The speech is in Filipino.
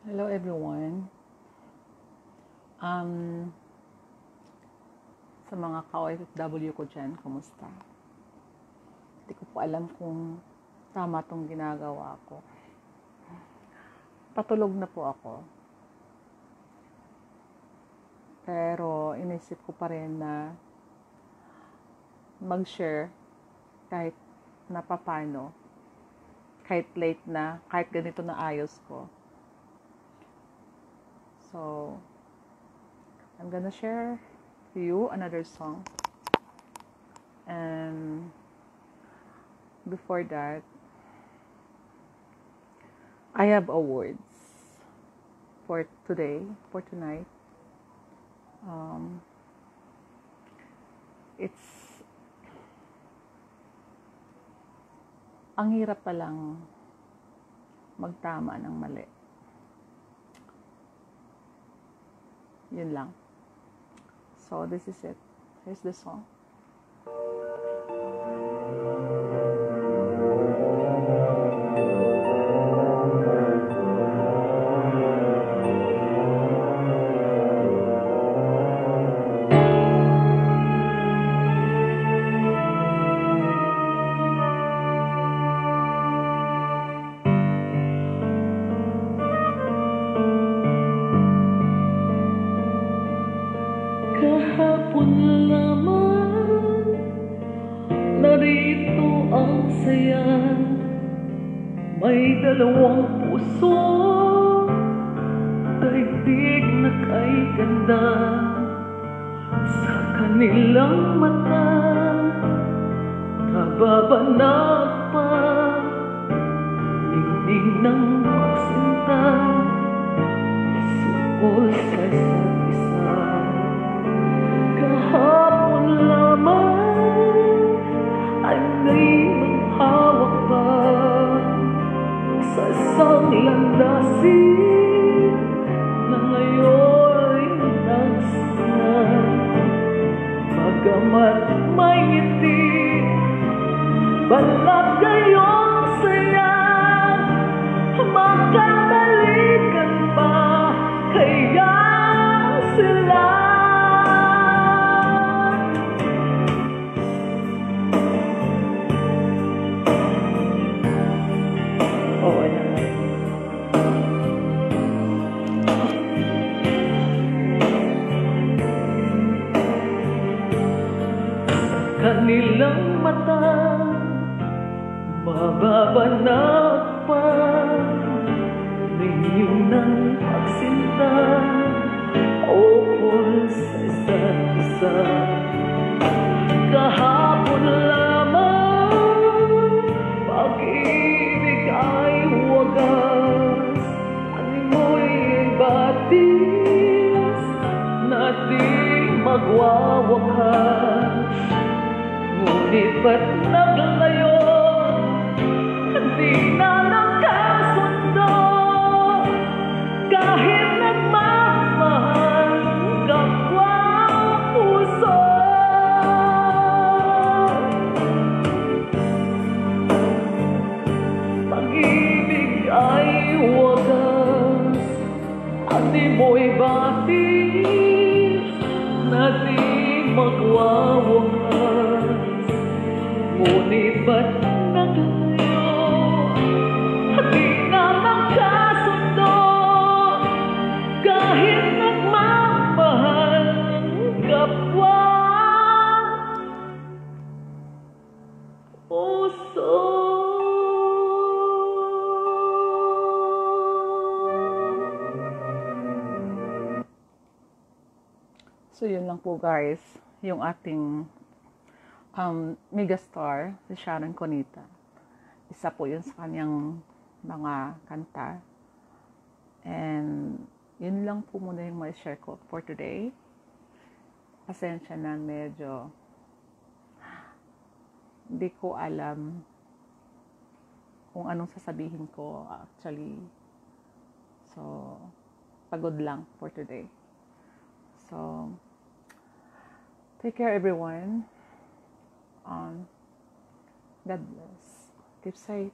Hello everyone. Um, sa mga ka-OFW ko dyan, kumusta? Hindi ko po alam kung tama tong ginagawa ko. Patulog na po ako. Pero inisip ko pa rin na mag-share kahit napapano, kahit late na, kahit ganito na ayos ko. So, I'm gonna share to you another song. And before that, I have awards for today, for tonight. Ang hirap palang magtama ng mali. Yun lang. So, this is it. Here's the song. Kahapon lamang narito ang saya. May dalawang puso, daigdig na kay ganda. Sa kanilang mata, kababanag pa, ningning ng pagsinta, sukol sa isa't isa. Kahapon lamang ay may maghawak pa sa isang landasin na ngayon'y nagsanay. Bagamat may ngiti, balat gayong saya, makatalikan ba kaya sila? Kanilang mata, mababanag pa, ningning ng pagsinta, ukol sa isa't isa. Kahapon lamang, pag-ibig ay wagas, animoy batis na di magwawakas. Ngunit ba't naglayo, di na nagkasundo, kahit nagmamahal kapwa puso. Pag-ibig ay wagas, at di mo'y batis na di magwawakas. Ngunit ba't naglayo, di na magkasundo, kahit nagmamahal kapwa puso. So, yun lang po guys, yung ating megastar, si Sharon Cunita. Isa po yun sa kanyang mga kanta. And yun lang po muna yung may share ko for today. Pasensya na, medyo hindi ko alam kung anong sasabihin ko actually. So, pagod lang for today. So, take care everyone. God bless. Keep safe.